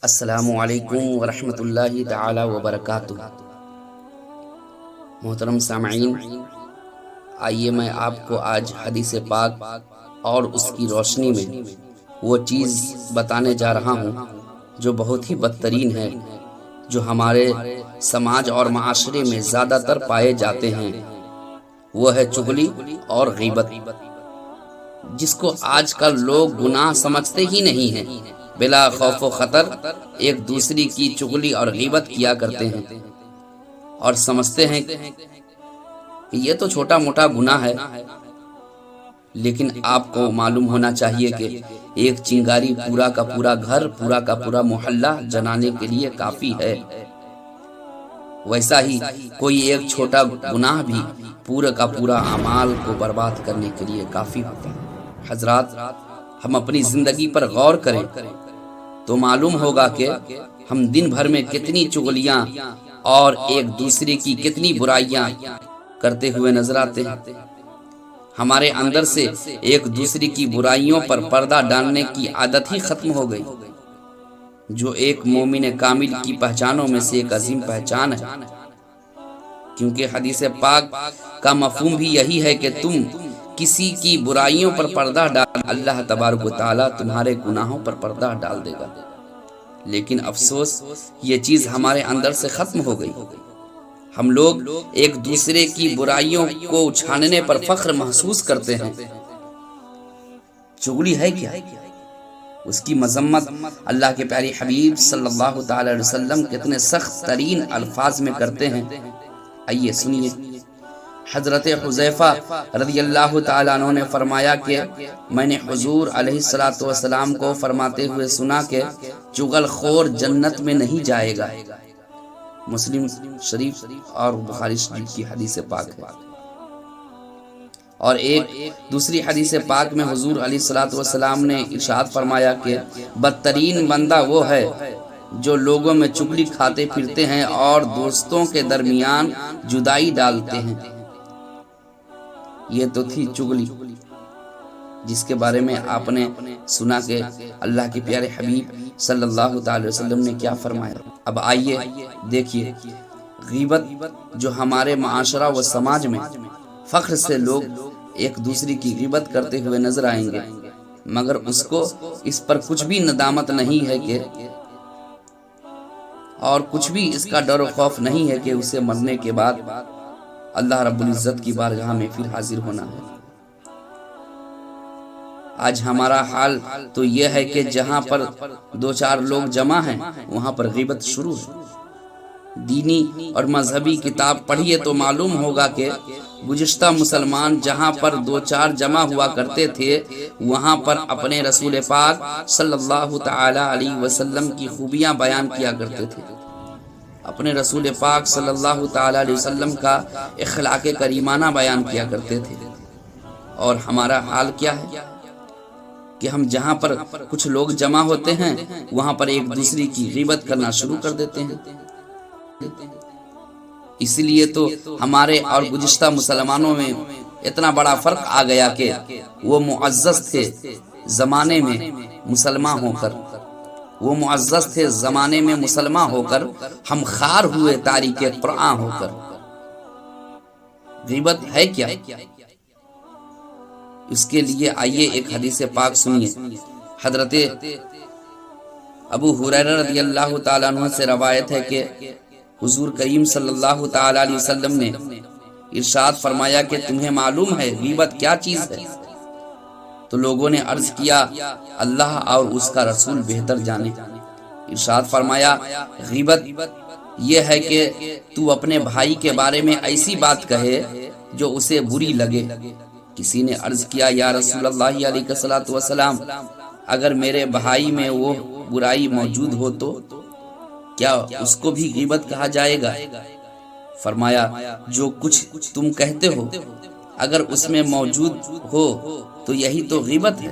السلام علیکم ورحمۃ اللہ تعالی وبرکاتہ۔ محترم سامعین، آئیے میں آپ کو آج حدیث پاک اور اس کی روشنی میں وہ چیز بتانے جا رہا ہوں جو بہت ہی بدترین ہے، جو ہمارے سماج اور معاشرے میں زیادہ تر پائے جاتے ہیں۔ وہ ہے چغلی اور غیبت، جس کو آج کل لوگ گناہ سمجھتے ہی نہیں ہیں۔ بلا خوف و خطر ایک دوسری کی چغلی اور غیبت کیا کرتے ہیں اور سمجھتے ہیں کہ یہ تو چھوٹا موٹا گناہ ہے، لیکن آپ کو معلوم ہونا چاہیے کہ ایک چنگاری پورا کا پورا گھر، پورا کا پورا محلہ جلانے کے لیے کافی ہے۔ ویسا ہی کوئی ایک چھوٹا گناہ بھی پورا کا پورا اعمال کو برباد کرنے کے لیے کافی ہوتا ہے۔ حضرات، ہم اپنی زندگی پر غور کریں تو معلوم ہوگا کہ ہم دن بھر میں کتنی چغلیاں اور ایک دوسرے کی کتنی برائیاں کرتے ہوئے نظر آتے ہیں۔ ہمارے اندر سے ایک دوسرے کی برائیوں پر پردہ ڈالنے کی عادت ہی ختم ہو گئی، جو ایک مومن کامل کی پہچانوں میں سے ایک عظیم پہچان ہے، کیونکہ حدیث پاک کا مفہوم بھی یہی ہے کہ تم کسی کی برائیوں پر پردہ ڈال، اللہ تبارک و تعالیٰ تمہارے گناہوں پر پردہ ڈال دے گا۔ لیکن افسوس، یہ چیز ہمارے اندر سے ختم ہو گئی۔ ہم لوگ ایک دوسرے کی برائیوں کو اچھالنے پر فخر محسوس کرتے ہیں۔ چغلی ہے کیا؟ اس کی مذمت اللہ کے پیارے حبیب صلی اللہ تعالی علیہ وسلم کتنے سخت ترین الفاظ میں کرتے ہیں۔ آئیے سنیے۔ حضرت حذیفہ رضی اللہ تعالیٰ عنہ نے فرمایا کہ میں نے حضور علیہ الصلوۃ والسلام کو فرماتے ہوئے سنا کہ چغل خور جنت میں نہیں جائے گا۔ مسلم شریف اور بخاری شریف کی حدیث پاک ہے۔ اور ایک دوسری حدیث پاک میں حضور علیہ الصلوۃ والسلام نے ارشاد فرمایا کہ بدترین بندہ وہ ہے جو لوگوں میں چغلی کھاتے پھرتے ہیں اور دوستوں کے درمیان جدائی ڈالتے ہیں۔ یہ تو تھی چغلی، جس کے بارے میں آپ نے سنا کہ اللہ کے پیارے حبیب صلی اللہ تعالی وسلم نے کیا فرمایا۔ اب آئیے دیکھیے، غیبت جو ہمارے معاشرہ و سماج میں فخر سے لوگ ایک دوسری کی غیبت کرتے ہوئے نظر آئیں گے، مگر اس پر کچھ بھی ندامت نہیں ہے کہ اور کچھ بھی اس کا ڈر و خوف نہیں ہے کہ اسے مرنے کے بعد اللہ رب العزت کی بارگاہ میں پھر حاضر ہونا ہے۔ آج ہمارا حال تو یہ ہے کہ جہاں پر دو چار لوگ جمع ہیں وہاں پر غیبت شروع ہے۔ دینی اور مذہبی کتاب پڑھیے تو معلوم ہوگا کہ گزشتہ مسلمان جہاں پر دو چار جمع ہوا کرتے تھے وہاں پر اپنے رسول پاک صلی اللہ تعالی علیہ وسلم کی خوبیاں بیان کیا کرتے تھے، اپنے رسول پاک صلی اللہ تعالی علیہ وسلم کا اخلاق کریمانہ بیان کیا کرتے تھے۔ اور ہمارا حال کیا ہے کہ ہم جہاں پر کچھ لوگ جمع ہوتے ہیں وہاں پر ایک دوسرے کی غیبت کرنا شروع کر دیتے ہیں۔ اس لیے تو ہمارے اور گزشتہ مسلمانوں میں اتنا بڑا فرق آ گیا کہ وہ معزز تھے زمانے میں مسلمان ہو کر، ہم خار ہوئے تاریک قرآن ہو کر۔ غیبت ہے کیا؟ اس کے لیے آئیے ایک حدیث پاک سنیے۔ حضرت ابو ہریرہ رضی اللہ تعالیٰ عنہ سے روایت ہے کہ حضور کریم صلی اللہ تعالیٰ علیہ وسلم نے ارشاد فرمایا کہ تمہیں معلوم ہے غیبت کیا چیز ہے؟ تو لوگوں نے عرض کیا اللہ اور اس کا رسول بہتر جانے۔ ارشاد فرمایا غیبت یہ ہے کہ تو اپنے بھائی کے بارے میں ایسی بات کہے جو اسے بری لگے۔ کسی نے عرض کیا یا رسول اللہ علیہ الصلوۃ والسلام، اگر میرے بھائی میں وہ برائی موجود ہو تو کیا اس کو بھی غیبت کہا جائے گا؟ فرمایا جو کچھ تم کہتے ہو اگر اس میں موجود ہو تو یہی تو غیبت ہے،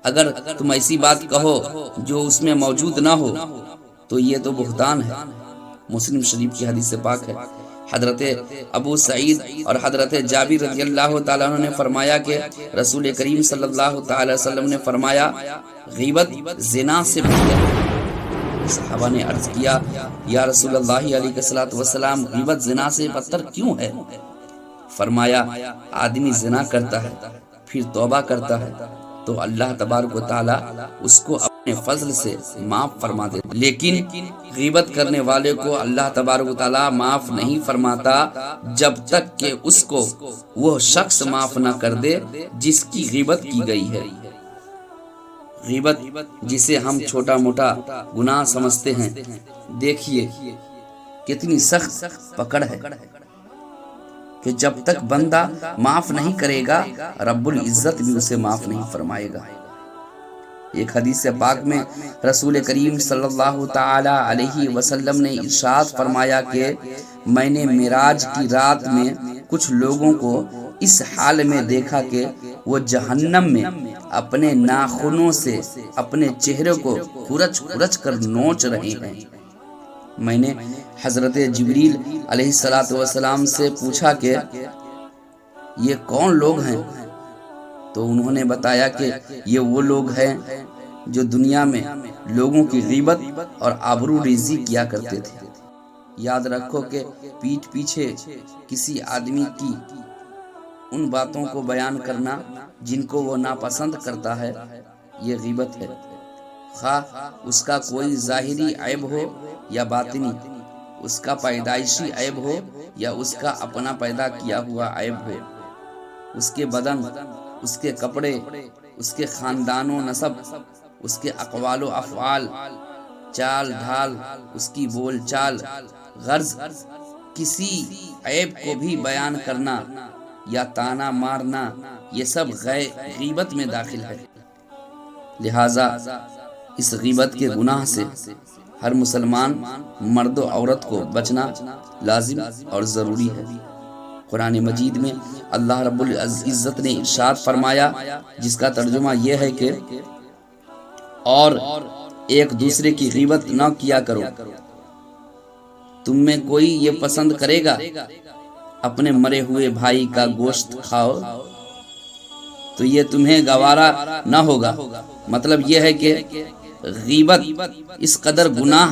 اگر تم ایسی بات کہو جو اس میں موجود نہ ہو تو یہ تو بہتان ہے۔ مسلم شریف کی حدیث پاک ہے۔ حضرت ابو سعید اور حضرت جابر رضی اللہ تعالیٰ عنہ نے فرمایا کہ رسول کریم صلی اللہ تعالی وسلم نے فرمایا غیبت زنا سے بہتر ہے۔ صحابہ نے عرض کیا یا رسول اللہ علیہ الصلوۃ والسلام غیبت زنا سے بدتر کیوں ہے؟ فرمایا آدمی زنا کرتا ہے پھر توبہ کرتا ہے تو اللہ تبارک و تعالی اس کو اپنے فضل سے معاف فرما دیتا، لیکن غیبت کرنے والے کو اللہ تبارک و تعالی معاف نہیں فرماتا جب تک کہ اس کو وہ شخص معاف نہ کر دے جس کی غیبت کی گئی ہے۔ غیبت جسے ہم چھوٹا موٹا گناہ سمجھتے ہیں، دیکھیے کتنی سخت پکڑ ہے کہ جب تک بندہ معاف نہیں کرے گا رب العزت بھی اسے معاف نہیں فرمائے گا۔ ایک حدیث پاک میں رسول کریم صلی اللہ تعالی علیہ وسلم نے ارشاد فرمایا کہ میں نے معراج کی رات میں کچھ لوگوں کو اس حال میں دیکھا کہ وہ جہنم میں اپنے ناخنوں سے اپنے چہرے کو کھرچ کھرچ کر نوچ رہے ہیں۔ میں نے حضرت جبریل علیہ السلام سے پوچھا کہ یہ کون لوگ ہیں؟ تو انہوں نے بتایا کہ یہ وہ لوگ ہیں جو دنیا میں لوگوں کی غیبت اور آبرو ریزی کیا کرتے تھے۔ یاد رکھو کہ پیٹھ پیچھے کسی آدمی کی ان باتوں کو بیان کرنا جن کو وہ ناپسند کرتا ہے یہ غیبت ہے، خواہ اس کا کوئی ظاہری عیب ہو یا باطنی، اس کا پیدائشی عیب ہو یا اس کا اپنا پیدا کیا ہوا عیب ہو، اس کے بدن، اس کے کپڑے، اس کے خاندان و نسب، اس کے اقوال و افعال، چال ڈھال، اس کی بول چال، غرض کسی عیب کو بھی بیان کرنا یا تانا مارنا یہ سب غیبت میں داخل ہے۔ لہذا اس غیبت کے گناہ سے ہر مسلمان مرد و عورت کو بچنا لازم اور ضروری ہے۔ قرآن مجید میں اللہ رب العزت نے ارشاد فرمایا جس کا ترجمہ یہ ہے کہ اور ایک دوسرے کی غیبت نہ کیا کرو۔ تم میں کوئی یہ پسند کرے گا اپنے مرے ہوئے بھائی کا گوشت کھاؤ تو یہ تمہیں گوارا نہ ہوگا۔ مطلب یہ ہے کہ غیبت اس قدر گناہ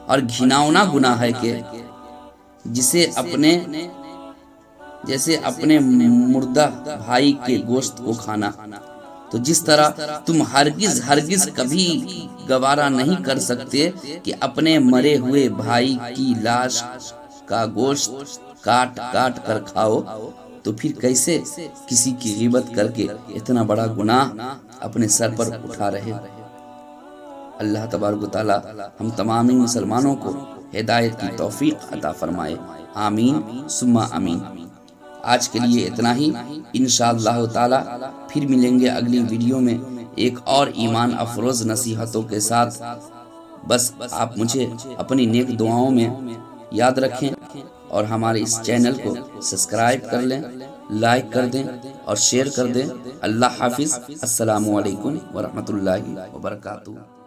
اور گھناؤنا گناہ ہے کہ جیسے اپنے مردہ بھائی کے گوشت کو کھانا، تو جس طرح تم ہرگز کبھی گوارا نہیں کر سکتے کہ اپنے مرے ہوئے بھائی کی لاش کا گوشت کاٹ کاٹ کر کھاؤ، تو پھر کیسے کسی کی غیبت کر کے اتنا بڑا گناہ اپنے سر پر اٹھا رہے۔ اللہ تبارک و تعالی ہم تمام مسلمانوں کو ہدایت کی توفیق عطا فرمائے، آمین ثم آمین۔ آج کے لیے اتنا ہی، انشاءاللہ تعالی پھر ملیں گے اگلی ویڈیو میں ایک اور ایمان افروز نصیحتوں کے ساتھ۔ بس آپ مجھے اپنی نیک دعاؤں میں یاد رکھیں اور ہمارے اس چینل کو سبسکرائب کر لیں، لائک کر دیں اور شیئر کر دیں۔ اللہ حافظ، السلام علیکم ورحمۃ اللہ وبرکاتہ۔